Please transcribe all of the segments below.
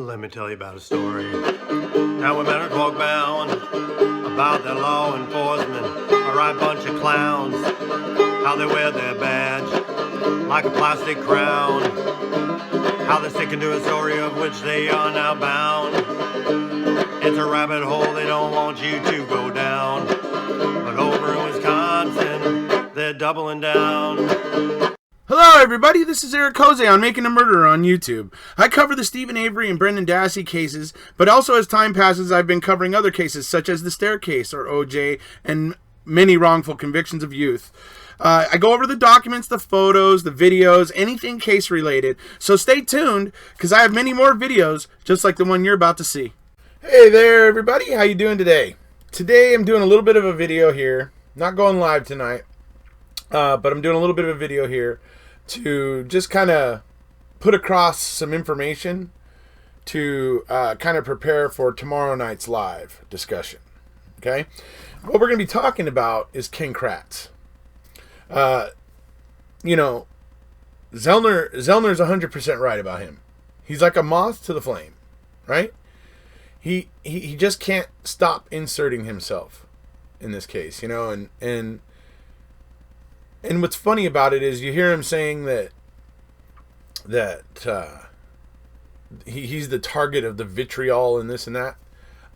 Let me tell you about a story. Now when men are talk bound about their law enforcement, a right bunch of clowns, how they wear their badge like a plastic crown, how they're sticking to a story of which they are now bound. It's a rabbit hole they don't want you to go down, but over in Wisconsin, they're doubling down. Hello everybody, this is Eric Jose on Making a Murderer on YouTube. I cover the Stephen Avery and Brendan Dassey cases, but also as time passes I've been covering other cases such as the Staircase or OJ and many wrongful convictions of youth. I go over the documents, the photos, the videos, anything case related, so stay tuned because I have many more videos just like the one you're about to see. Hey there everybody, how you doing today? Today I'm doing a little bit of a video here, not going live tonight, but I'm doing a little bit of a video here to just kind of put across some information to kind of prepare for tomorrow night's live discussion. Okay? What we're going to be talking about is King Kratz. You know, Zellner's 100% right about him. He's like a moth to the flame, right? He just can't stop inserting himself in this case, you know, and what's funny about it is you hear him saying that he's the target of the vitriol and this and that.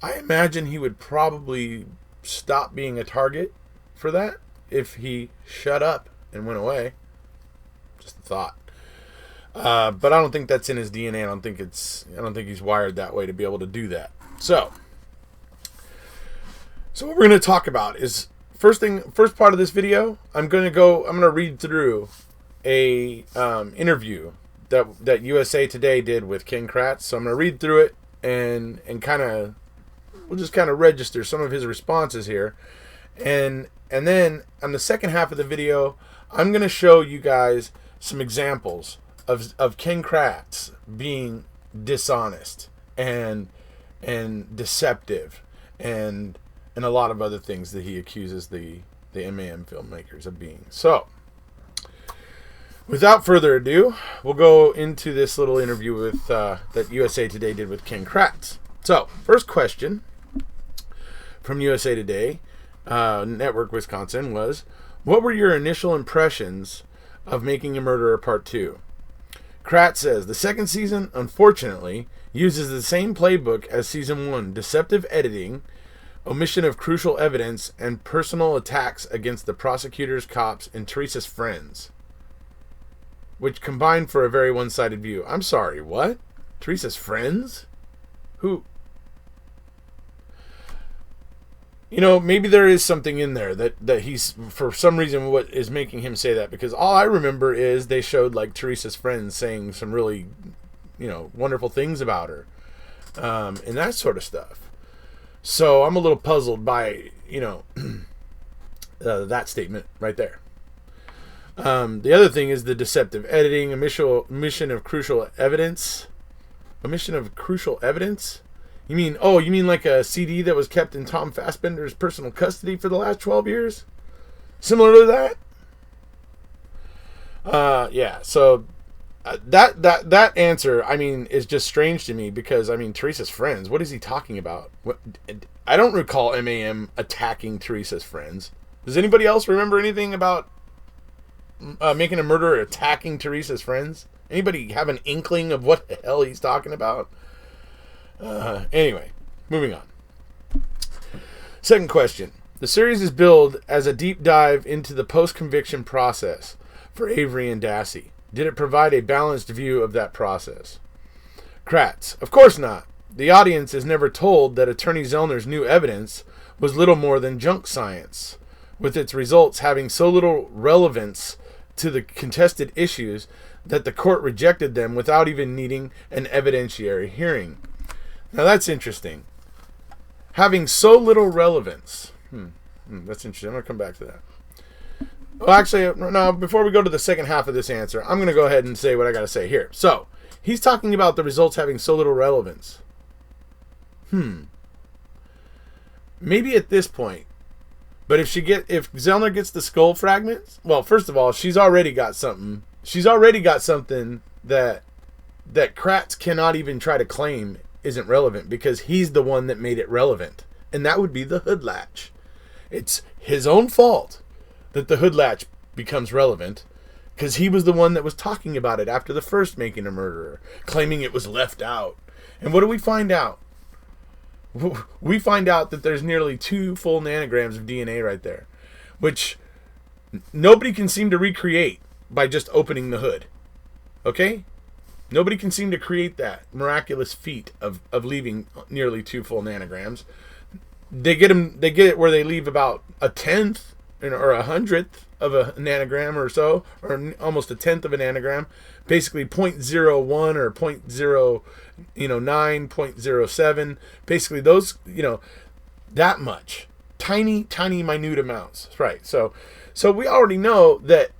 I imagine he would probably stop being a target for that if he shut up and went away. Just a thought. But I don't think that's in his DNA. I don't think he's wired that way to be able to do that. So what we're going to talk about is first part of this video. I'm going to read through a interview that USA Today did with King Kratz. So I'm going to read through it and we'll just kind of register some of his responses here. And then on the second half of the video, I'm going to show you guys some examples of King Kratz being dishonest and deceptive and a lot of other things that he accuses the MAM filmmakers of being. So, without further ado, we'll go into this little interview with that USA Today did with King Kratz. So, first question from USA Today, Network Wisconsin, was, what were your initial impressions of Making a Murderer Part 2? Kratz says, the second season, unfortunately, uses the same playbook as Season 1, deceptive editing, omission of crucial evidence, and personal attacks against the prosecutors, cops, and Teresa's friends, which combined for a very one-sided view. I'm sorry, what? Teresa's friends? Who? You know, maybe there is something in there that he's, for some reason, what is making him say that, because all I remember is they showed, like, Teresa's friends saying some really, you know, wonderful things about her, and that sort of stuff. So I'm a little puzzled by, you know, that statement right there. The other thing is the deceptive editing, omission of crucial evidence. Omission of crucial evidence? You mean like a CD that was kept in Tom Fassbender's personal custody for the last 12 years? Similar to that? Yeah, so that answer, I mean, is just strange to me because, I mean, Teresa's friends, what is he talking about? I don't recall MAM attacking Teresa's friends. Does anybody else remember anything about Making a Murderer attacking Teresa's friends? Anybody have an inkling of what the hell he's talking about? Anyway, moving on. Second question. The series is billed as a deep dive into the post-conviction process for Avery and Dassey. Did it provide a balanced view of that process? Kratz, of course not. The audience is never told that Attorney Zellner's new evidence was little more than junk science, with its results having so little relevance to the contested issues that the court rejected them without even needing an evidentiary hearing. Now that's interesting. Having so little relevance. That's interesting. I'm going to come back to that. Well, actually, no, before we go to the second half of this answer, I'm going to go ahead and say what I got to say here. So, he's talking about the results having so little relevance. Maybe at this point. But if Zellner gets the skull fragments, well, first of all, she's already got something that that Kratz cannot even try to claim isn't relevant because he's the one that made it relevant. And that would be the hood latch. It's his own fault that the hood latch becomes relevant because he was the one that was talking about it after the first Making a Murderer, claiming it was left out. And what do we find out? We find out that there's nearly 2 full nanograms of DNA right there, which nobody can seem to recreate by just opening the hood. Okay? Nobody can seem to create that miraculous feat of leaving nearly 2 full nanograms. They get it where they leave about a tenth or a hundredth of a nanogram or so, or almost a tenth of a nanogram, basically 0.01 or 0.09, 0.07, basically those, that much. Tiny minute amounts. Right. So we already know that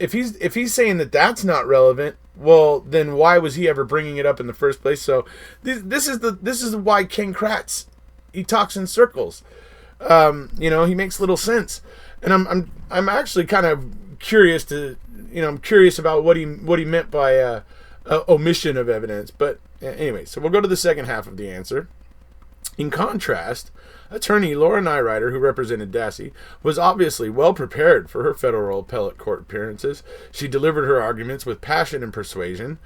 if he's saying that that's not relevant, well, then why was he ever bringing it up in the first place? So this is why Ken Kratz, he talks in circles. He makes little sense. And I'm actually kind of curious I'm curious about what he meant by omission of evidence. But anyway, so we'll go to the second half of the answer. In contrast, attorney Laura Nyrider, who represented Dassey, was obviously well prepared for her federal appellate court appearances. She delivered her arguments with passion and persuasion.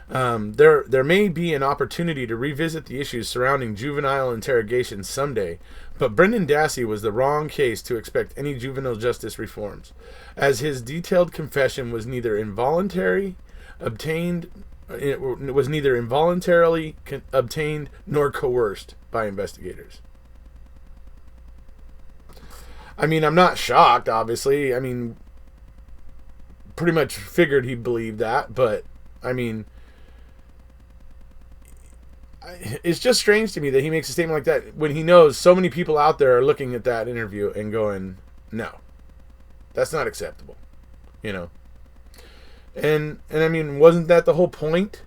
There may be an opportunity to revisit the issues surrounding juvenile interrogation someday, but Brendan Dassey was the wrong case to expect any juvenile justice reforms, as his detailed confession was neither involuntarily obtained nor coerced by investigators. I mean, I'm not shocked, obviously. I mean, pretty much figured he believed that, but I mean, it's just strange to me that he makes a statement like that when he knows so many people out there are looking at that interview and going, no, that's not acceptable, And I mean, wasn't that the whole point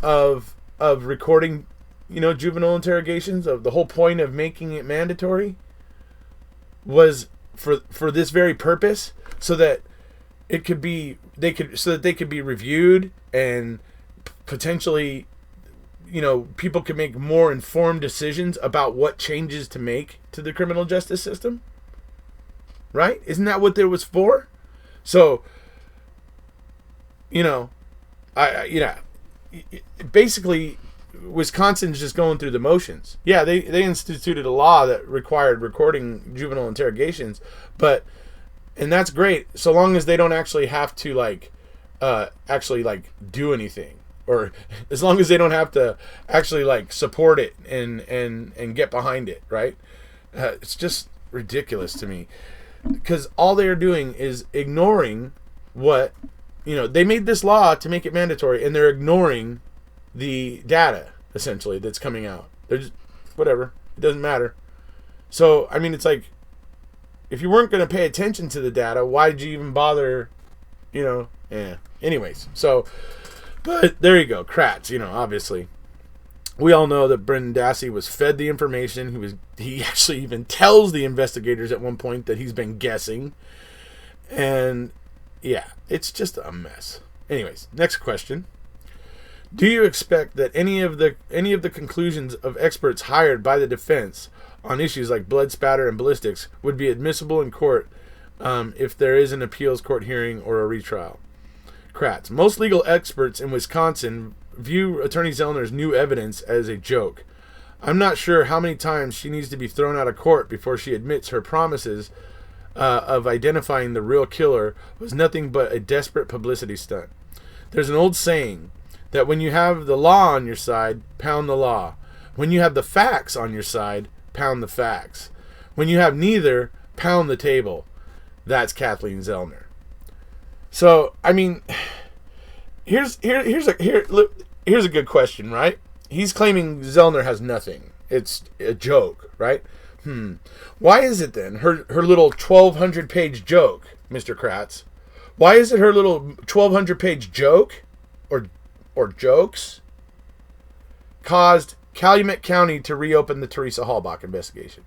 of recording, juvenile interrogations? Of the whole point of making it mandatory was for this very purpose, so that they could be reviewed and potentially, people can make more informed decisions about what changes to make to the criminal justice system. Right? Isn't that what it was for? So, basically, Wisconsin's just going through the motions. Yeah, they instituted a law that required recording juvenile interrogations, and that's great so long as they don't actually have to do anything, or as long as they don't have to actually support it and get behind it, right? It's just ridiculous to me, because all they're doing is ignoring what, they made this law to make it mandatory, and they're ignoring the data, essentially, that's coming out. They're just, whatever, it doesn't matter. So, I mean, it's like, if you weren't going to pay attention to the data, why'd you even bother, Anyways, so, but there you go, Kratz, obviously. We all know that Brendan Dassey was fed the information. He actually even tells the investigators at one point that he's been guessing. And, yeah, it's just a mess. Anyways, next question. Do you expect that any of the conclusions of experts hired by the defense on issues like blood spatter and ballistics would be admissible in court if there is an appeals court hearing or a retrial? Kratz. Most legal experts in Wisconsin view Attorney Zellner's new evidence as a joke. I'm not sure how many times she needs to be thrown out of court before she admits her promises of identifying the real killer was nothing but a desperate publicity stunt. There's an old saying that when you have the law on your side, pound the law. When you have the facts on your side, pound the facts. When you have neither, pound the table. That's Kathleen Zellner. So, I mean, here's a good question, right? He's claiming Zellner has nothing. It's a joke, right? Why is it then her little 1,200-page joke, Mr. Kratz? Why is it her little 1,200-page joke or jokes caused Calumet County to reopen the Teresa Halbach investigation?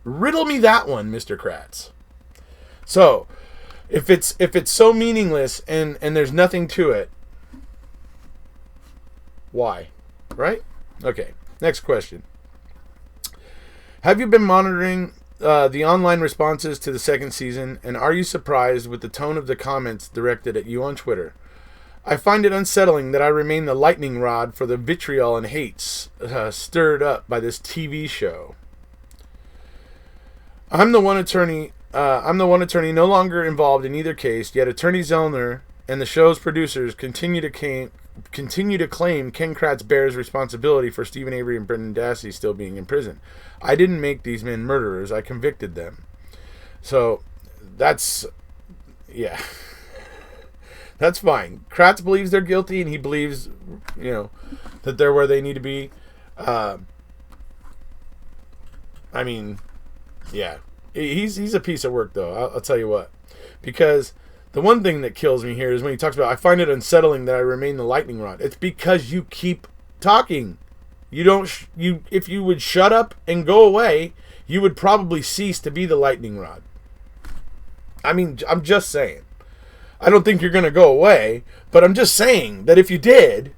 Riddle me that one, Mr. Kratz. So, if it's so meaningless and there's nothing to it, Why? Right? Okay. Next question. Have you been monitoring the online responses to the second season, and are you surprised with the tone of the comments directed at you on Twitter? I find it unsettling that I remain the lightning rod for the vitriol and hates stirred up by this TV show. I'm the one attorney no longer involved in either case, yet Attorney Zellner and the show's producers continue to claim Ken Kratz bears responsibility for Stephen Avery and Brendan Dassey still being in prison. I didn't make these men murderers. I convicted them. So, that's fine. Kratz believes they're guilty, and he believes, that they're where they need to be. He's a piece of work, though. I'll tell you what. Because the one thing that kills me here is when he talks about, I find it unsettling that I remain the lightning rod. It's because you keep talking. If you would shut up and go away, you would probably cease to be the lightning rod. I'm just saying. I don't think you're going to go away, but I'm just saying that if you did,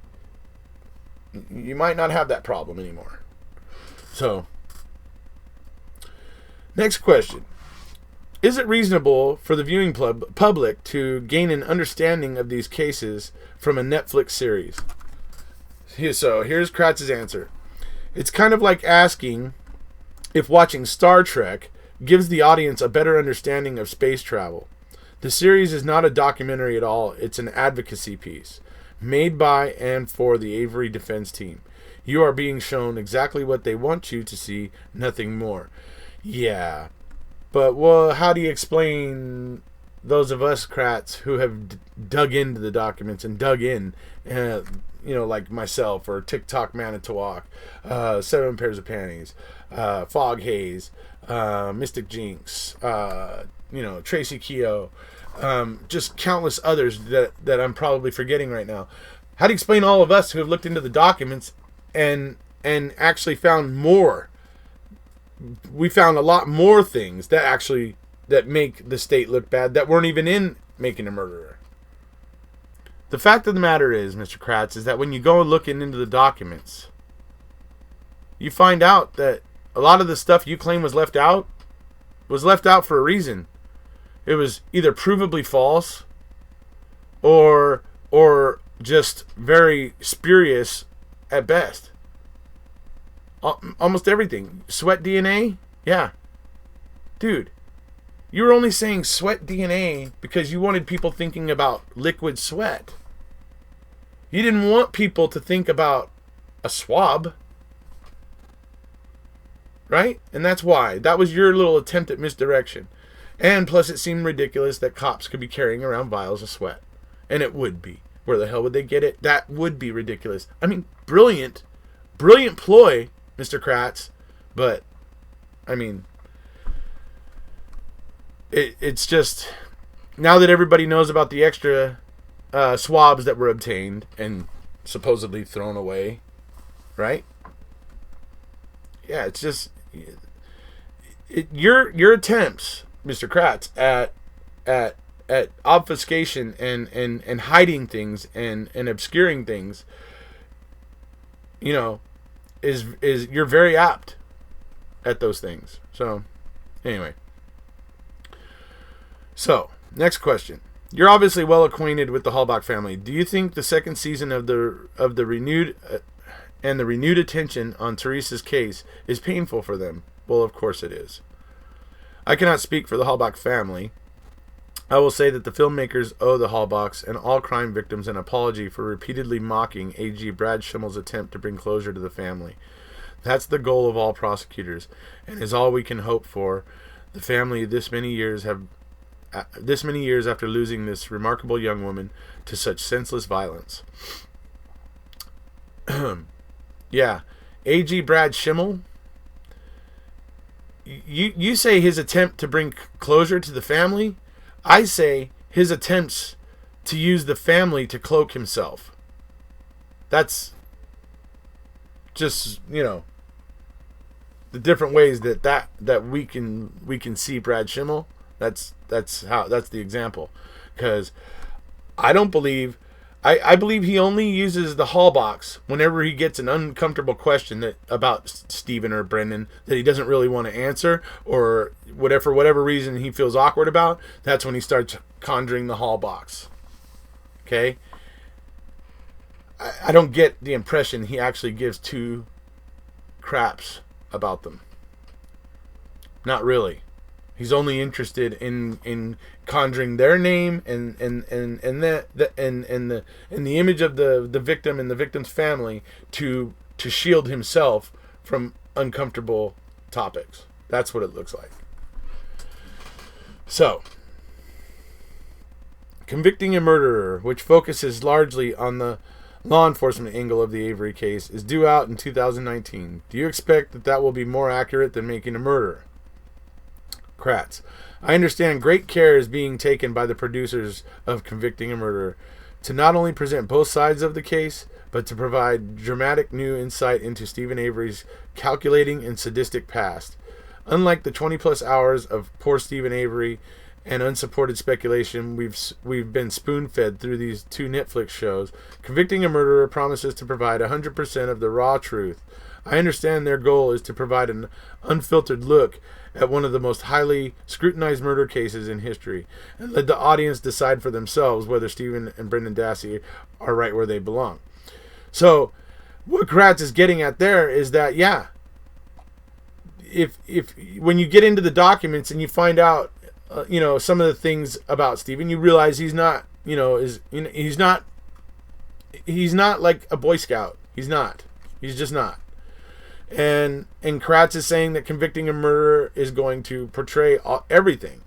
you might not have that problem anymore. So, next question. Is it reasonable for the viewing public to gain an understanding of these cases from a Netflix series? Here's Kratz's answer. It's kind of like asking if watching Star Trek gives the audience a better understanding of space travel. The series is not a documentary at all. It's an advocacy piece made by and for the Avery defense team. You are being shown exactly what they want you to see, nothing more. Yeah. But, how do you explain those of us, Kratz, who have dug into the documents and dug in, like myself, or TikTok Manitowoc, 7 Pairs of Panties, Fog Haze, Mystic Jinx, Tracy Keogh, just countless others that I'm probably forgetting right now. How do you explain all of us who have looked into the documents and actually found more? We found a lot more things that make the state look bad that weren't even in Making a Murderer. The fact of the matter is, Mr. Kratz, is that when you go looking into the documents, you find out that a lot of the stuff you claim was left out for a reason. It was either provably false or just very spurious at best. Almost everything. Sweat DNA? Yeah. Dude, you were only saying sweat DNA because you wanted people thinking about liquid sweat. You didn't want people to think about a swab. Right? And that's why. That was your little attempt at misdirection. And plus it seemed ridiculous that cops could be carrying around vials of sweat. And it would be. Where the hell would they get it? That would be ridiculous. Brilliant ploy, Mr. Kratz, but it's just, now that everybody knows about the extra swabs that were obtained and supposedly thrown away, right? Yeah, it's just your attempts, Mr. Kratz, at obfuscation and hiding things and obscuring things, is you're very apt at those things. So, anyway. So, next question. You're obviously well acquainted with the Halbach family. Do you think the second season of the renewed attention on Teresa's case is painful for them? Well, of course it is. I cannot speak for the Halbach family. I will say that the filmmakers owe the Halbachs and all crime victims an apology for repeatedly mocking A.G. Brad Schimmel's attempt to bring closure to the family. That's the goal of all prosecutors, and is all we can hope for. The family this many years after losing this remarkable young woman to such senseless violence. Yeah, A.G. Brad Schimmel. You say his attempt to bring closure to the family. I say his attempts to use the family to cloak himself. That's just, the different ways that we can see Brad Schimmel. That's the example. Because I don't believe I believe he only uses the hall box whenever he gets an uncomfortable question about Stephen or Brendan that he doesn't really want to answer, or whatever, for whatever reason he feels awkward about. That's when he starts conjuring the hall box. Okay? I don't get the impression he actually gives two craps about them. Not really. He's only interested in conjuring their name and the image of the victim and the victim's family to shield himself from uncomfortable topics. That's what it looks like. So, convicting a murderer, which focuses largely on the law enforcement angle of the Avery case, is due out in 2019. Do you expect that will be more accurate than making a murderer? Kratz. I understand great care is being taken by the producers of Convicting a Murderer to not only present both sides of the case, but to provide dramatic new insight into Stephen Avery's calculating and sadistic past. Unlike the 20-plus hours of poor Stephen Avery and unsupported speculation we've been spoon-fed through these two Netflix shows, Convicting a Murderer promises to provide 100% of the raw truth. I understand their goal is to provide an unfiltered look at one of the most highly scrutinized murder cases in history and let the audience decide for themselves whether Stephen and Brendan Dassey are right where they belong. So, what Kratz is getting at there is that, yeah, if when you get into the documents and you find out, some of the things about Stephen, you realize he's not like a Boy Scout. He's not. He's just not. And Kratz is saying that Convicting a Murderer is going to portray everything.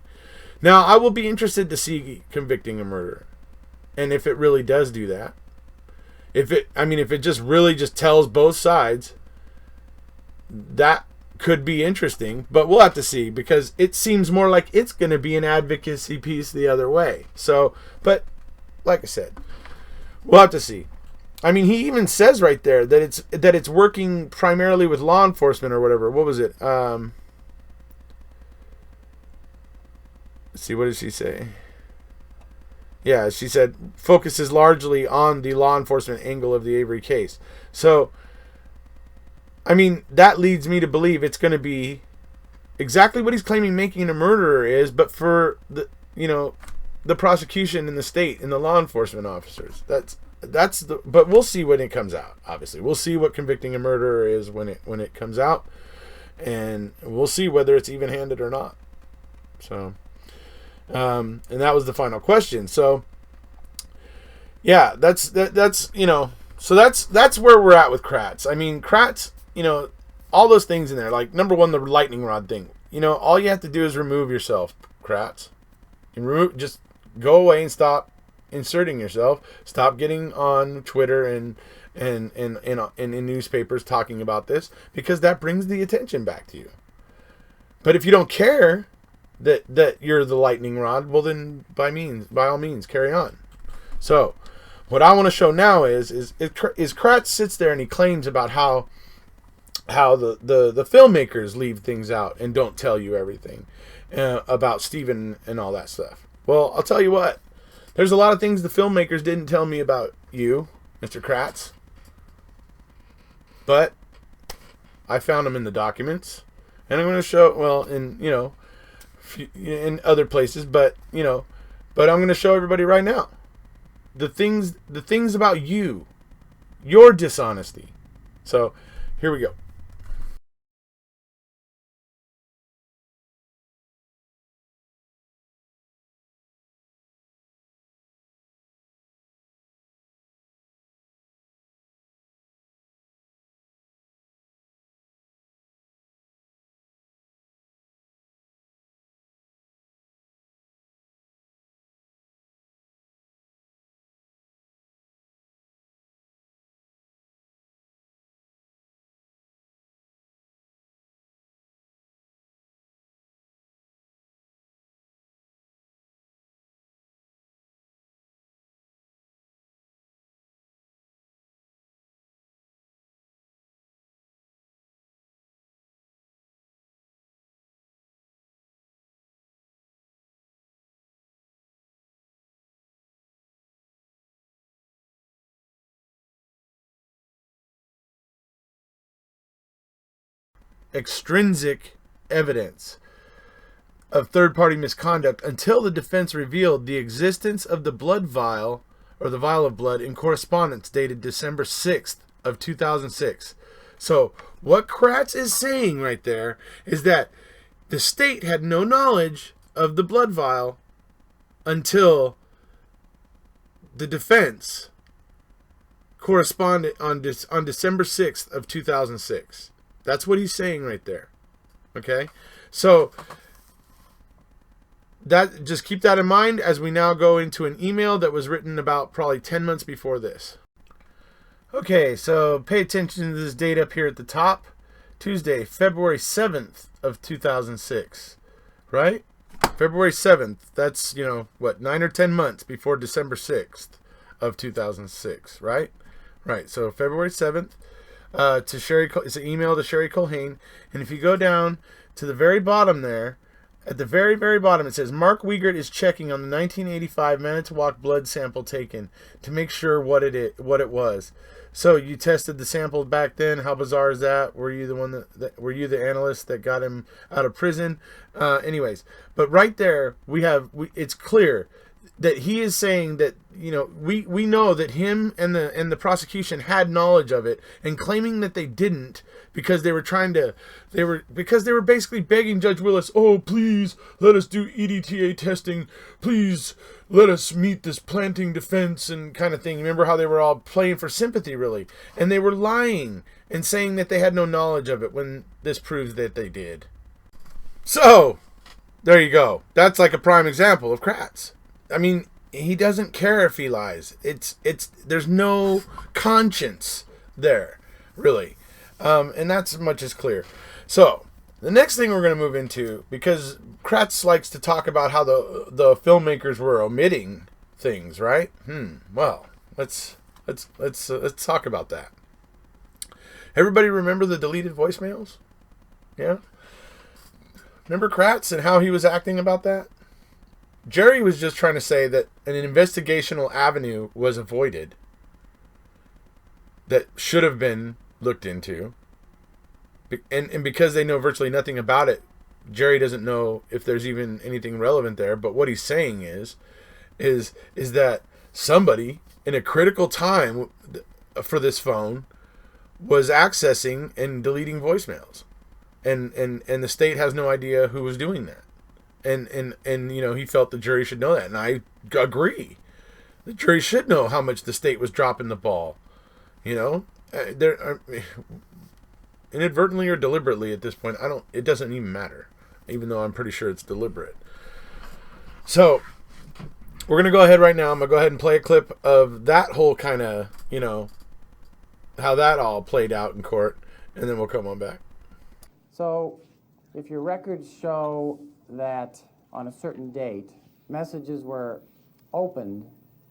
Now, I will be interested to see Convicting a Murderer, and if it really does do that. If it just really just tells both sides, that could be interesting. But we'll have to see, because it seems more like it's going to be an advocacy piece the other way. So, but like I said, we'll have to see. I mean, he even says right there that it's working primarily with law enforcement or whatever. What was it? Let's see, what did she say? Yeah, she said focuses largely on the law enforcement angle of the Avery case. So, I mean, that leads me to believe it's going to be exactly what he's claiming Making a Murderer is, but for the prosecution in the state and the law enforcement officers. But we'll see when it comes out. Obviously, we'll see what Convicting a Murderer is when it comes out, and we'll see whether it's even-handed or not. So, and that was the final question. So, yeah, that's where we're at with Kratz. I mean, Kratz, all those things in there. Like, number one, the lightning rod thing. All you have to do is remove yourself, Kratz. Just go away and stop inserting yourself. Stop getting on Twitter and in newspapers talking about this, because that brings the attention back to you. But if you don't care that you're the lightning rod, well then by all means carry on. So what I want to show now is Kratz sits there and he claims about how the filmmakers leave things out and don't tell you everything about Stephen and all that stuff. Well, I'll tell you what. There's a lot of things the filmmakers didn't tell me about you, Mr. Kratz. But I found them in the documents, and I'm going to show, in other places, but I'm going to show everybody right now the things about you, your dishonesty. So, here we go. extrinsic evidence of third-party misconduct until the defense revealed the existence of the blood vial, or the vial of blood, in correspondence dated December 6th of 2006. So what Kratz is saying right there is that the state had no knowledge of the blood vial until the defense corresponded on December 6th of 2006. That's what he's saying right there. Okay? So that, just keep that in mind as we now go into an email that was written about probably 10 months before this. Okay, so pay attention to this date up here at the top. Tuesday, February 7th of 2006. Right? February 7th. That's, 9 or 10 months before December 6th of 2006. Right? Right. So February 7th to Sherry. It's an email to Sherry Culhane. And if you go down to the very bottom there, at the very, very bottom, it says, Mark Wiegert is checking on the 1985 Manitowoc blood sample taken to make sure what it was. So you tested the sample back then. How bizarre is that? Were you the one were you the analyst that got him out of prison? Anyways, but right there it's clear that he is saying that, we know that him and the prosecution had knowledge of it, and claiming that they didn't because they were basically begging Judge Willis, oh, please let us do EDTA testing, please let us meet this planting defense and kind of thing. Remember how they were all playing for sympathy, really, and they were lying and saying that they had no knowledge of it when this proves that they did. So there you go. That's like a prime example of Kratz. I mean, he doesn't care if he lies. There's no conscience there, really. And that's as much as clear. So, the next thing we're going to move into, because Kratz likes to talk about how the filmmakers were omitting things, right? Well, let's talk about that. Everybody remember the deleted voicemails? Yeah? Remember Kratz and how he was acting about that? Jerry was just trying to say that an investigational avenue was avoided that should have been looked into. And because they know virtually nothing about it, Jerry doesn't know if there's even anything relevant there. But what he's saying is that somebody in a critical time for this phone was accessing and deleting voicemails. And the state has no idea who was doing that. And he felt the jury should know that. And I agree. The jury should know how much the state was dropping the ball. Inadvertently or deliberately at this point, it doesn't even matter. Even though I'm pretty sure it's deliberate. So, we're going to go ahead right now. I'm going to go ahead and play a clip of that whole kind of, how that all played out in court. And then we'll come on back. So, if your records show that on a certain date, messages were opened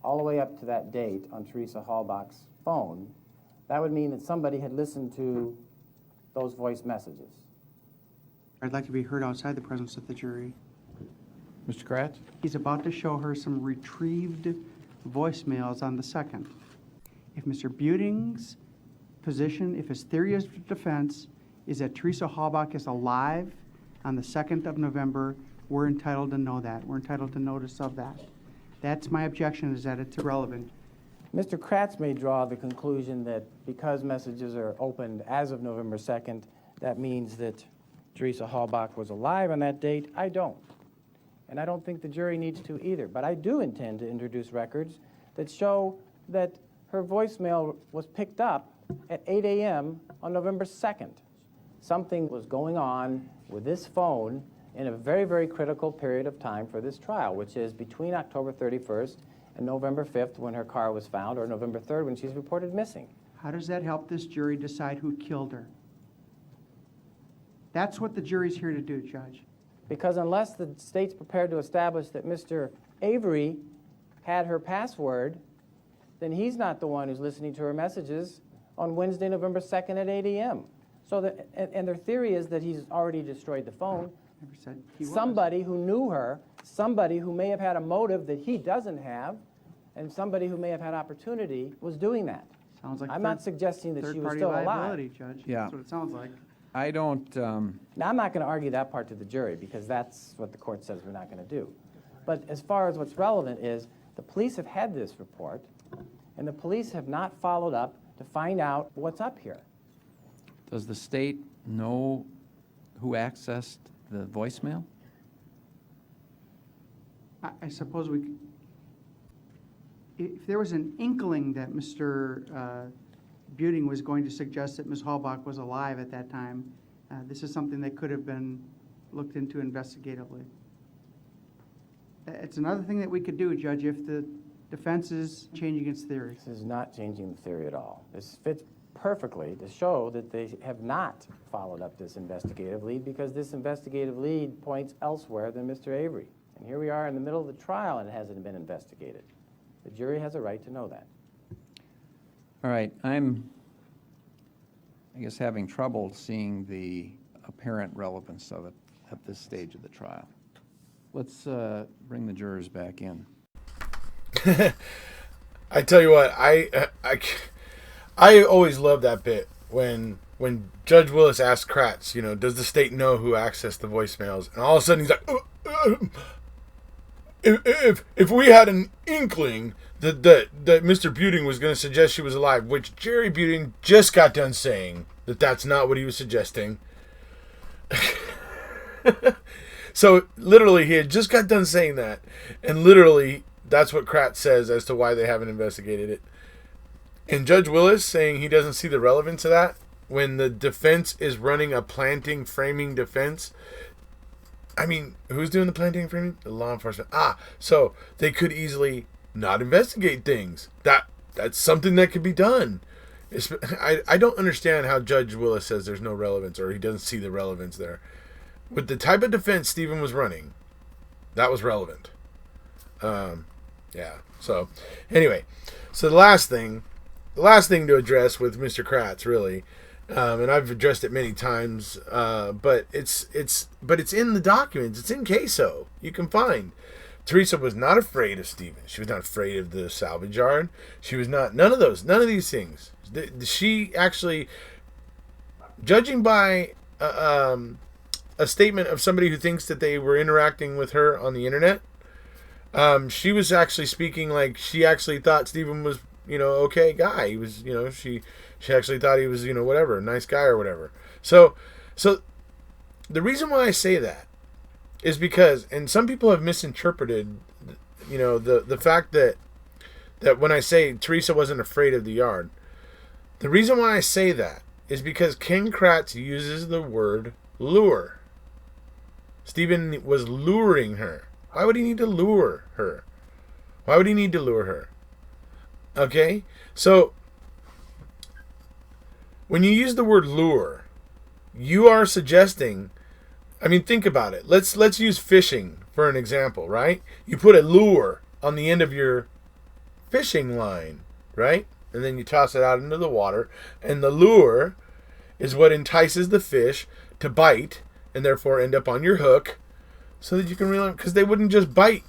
all the way up to that date on Teresa Halbach's phone, that would mean that somebody had listened to those voice messages. I'd like to be heard outside the presence of the jury. Mr. Kratz? He's about to show her some retrieved voicemails on the 2nd. If Mr. Buting's position, if his theory of defense is that Teresa Halbach is alive on the 2nd of November, we're entitled to know that. We're entitled to notice of that. That's my objection, is that it's irrelevant. Mr. Kratz may draw the conclusion that because messages are opened as of November 2nd, that means that Teresa Halbach was alive on that date. I don't. And I don't think the jury needs to either. But I do intend to introduce records that show that her voicemail was picked up at 8 a.m. on November 2nd. Something was going on with this phone in a very, very critical period of time for this trial, which is between October 31st and November 5th when her car was found, or November 3rd when she's reported missing. How does that help this jury decide who killed her? That's what the jury's here to do, Judge. Because unless the state's prepared to establish that Mr. Avery had her password, then he's not the one who's listening to her messages on Wednesday, November 2nd at 8 a.m. So and their theory is that he's already destroyed the phone. Never said he was. Somebody who knew her, somebody who may have had a motive that he doesn't have, and somebody who may have had opportunity was doing that. Sounds like I'm not suggesting that she was still third-party alive. liability, Judge. Yeah. That's what it sounds like. I don't, Now, I'm not going to argue that part to the jury because that's what the court says we're not going to do. But as far as what's relevant is the police have had this report, and the police have not followed up to find out what's up here. does the state know who accessed the voicemail? I suppose we, if there was an inkling that Mr. Buting was going to suggest that Ms. Halbach was alive at that time, this is something that could have been looked into investigatively. It's another thing that we could do, Judge, if the defense is changing its theory. This is not changing the theory at all. This fits perfectly to show that they have not followed up this investigative lead because this investigative lead points elsewhere than Mr. Avery. And here we are in the middle of the trial and it hasn't been investigated. The jury has a right to know that. All right, I'm, I guess, having trouble seeing the apparent relevance of it at this stage of the trial. Let's bring the jurors back in. I tell you what, I always love that bit when Judge Willis asks Kratz, does the state know who accessed the voicemails? And all of a sudden he's like, if we had an inkling that Mr. Buting was going to suggest she was alive, which Jerry Buting just got done saying that that's not what he was suggesting. So literally he had just got done saying that, and literally that's what Kratz says as to why they haven't investigated it. And Judge Willis saying he doesn't see the relevance of that when the defense is running a planting, framing defense. I mean, who's doing the planting, framing? The law enforcement. So they could easily not investigate things. That's something that could be done. I don't understand how Judge Willis says there's no relevance or he doesn't see the relevance there. With the type of defense Stephen was running, that was relevant. Yeah. So anyway, so the last thing to address with Mr. Kratz, really, and I've addressed it many times, but it's in the documents. It's in CASO. You can find. Teresa was not afraid of Stephen. She was not afraid of the salvage yard. She was not, none of these things. She actually, judging by a statement of somebody who thinks that they were interacting with her on the internet, she was actually speaking like she actually thought Stephen was, okay guy. He was, she actually thought he was, whatever, a nice guy or whatever. So the reason why I say that is because, and some people have misinterpreted, the fact that when I say Teresa wasn't afraid of the yard, the reason why I say that is because Ken Kratz uses the word lure. Stephen was luring her. Why would he need to lure her? Why would he need to lure her? Okay? So, when you use the word lure, you are suggesting, think about it. Let's use fishing for an example, right? You put a lure on the end of your fishing line, right? And then you toss it out into the water. And the lure is what entices the fish to bite and therefore end up on your hook so that you can reel them. Because they wouldn't just bite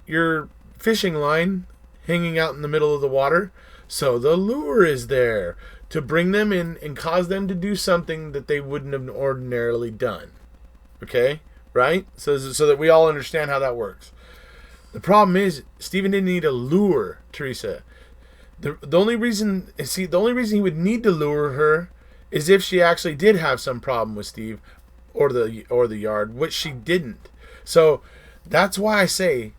your fishing line hanging out in the middle of the water. So the lure is there to bring them in and cause them to do something that they wouldn't have ordinarily done. Okay? Right? So that we all understand how that works. The problem is, Stephen didn't need to lure Teresa. The only reason he would need to lure her is if she actually did have some problem with Steve or the yard, which she didn't. So that's why I say,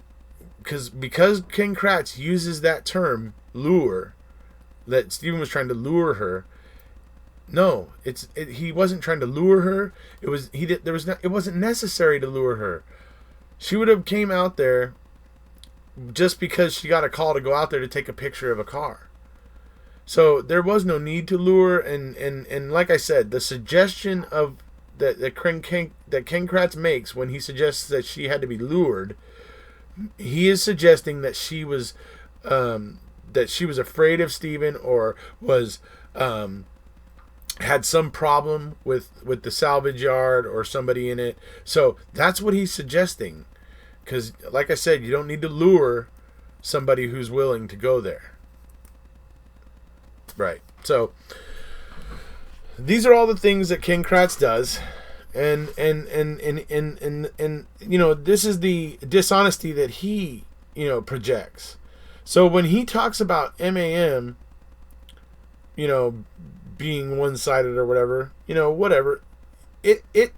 because Ken Kratz uses that term lure, that Stephen was trying to lure her. No, he wasn't trying to lure her. It wasn't necessary to lure her. She would have came out there just because she got a call to go out there to take a picture of a car. So there was no need to lure, and like I said, the suggestion of that Ken Kratz makes when he suggests that she had to be lured, he is suggesting that she was afraid of Stephen or was had some problem with the salvage yard or somebody in it. So that's what he's suggesting. Because, like I said, you don't need to lure somebody who's willing to go there. Right. So these are all the things that Ken Kratz does. And you know, this is the dishonesty that he, you know, projects. So when he talks about MAM, you know, being one-sided or whatever, you know, whatever, it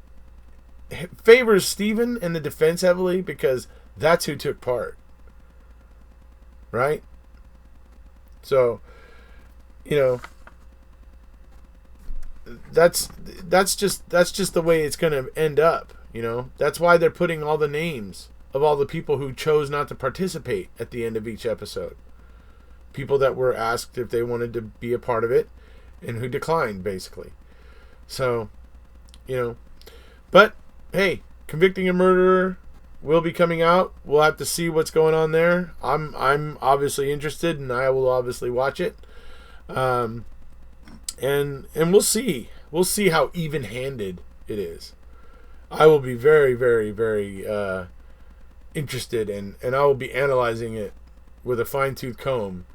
favors Stephen and the defense heavily because that's who took part. Right? So, you know, that's just the way it's going to end up, you know. That's why they're putting all the names of all the people who chose not to participate at the end of each episode. People that were asked if they wanted to be a part of it and who declined, basically. So, you know, but hey, Convicting a Murderer will be coming out. We'll have to see what's going on there. I'm obviously interested, and I will obviously watch it. And we'll see. We'll see how even-handed it is. I will be very, very, very interested, and I will be analyzing it with a fine-tooth comb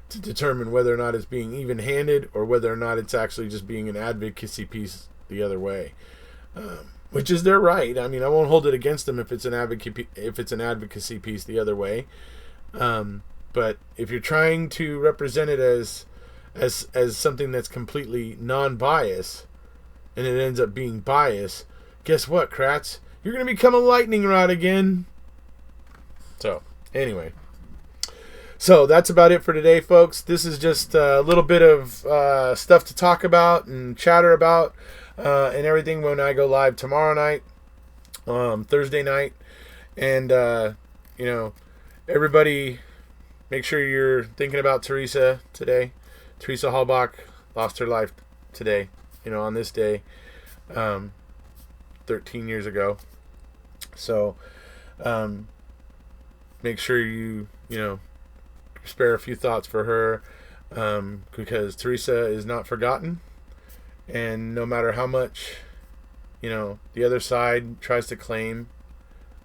to determine whether or not it's being even-handed or whether or not it's actually just being an advocacy piece the other way. Which is their right. I mean, I won't hold it against them if it's an advocacy piece the other way. But if you're trying to represent it as something that's completely non-biased, and it ends up being biased, guess what, Kratz? You're going to become a lightning rod again. So, anyway. So, that's about it for today, folks. This is just a little bit of stuff to talk about and chatter about and everything when I go live tomorrow night, Thursday night. And, you know, everybody, make sure you're thinking about Teresa today. Teresa Halbach lost her life today, you know, on this day, 13 years ago. So, make sure you know, spare a few thoughts for her, because Teresa is not forgotten. And no matter how much, you know, the other side tries to claim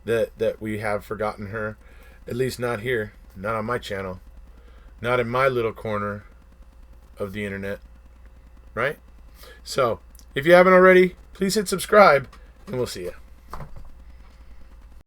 that we have forgotten her, at least not here, not on my channel, not in my little corner of the internet, right? So, if you haven't already, please hit subscribe, and we'll see you.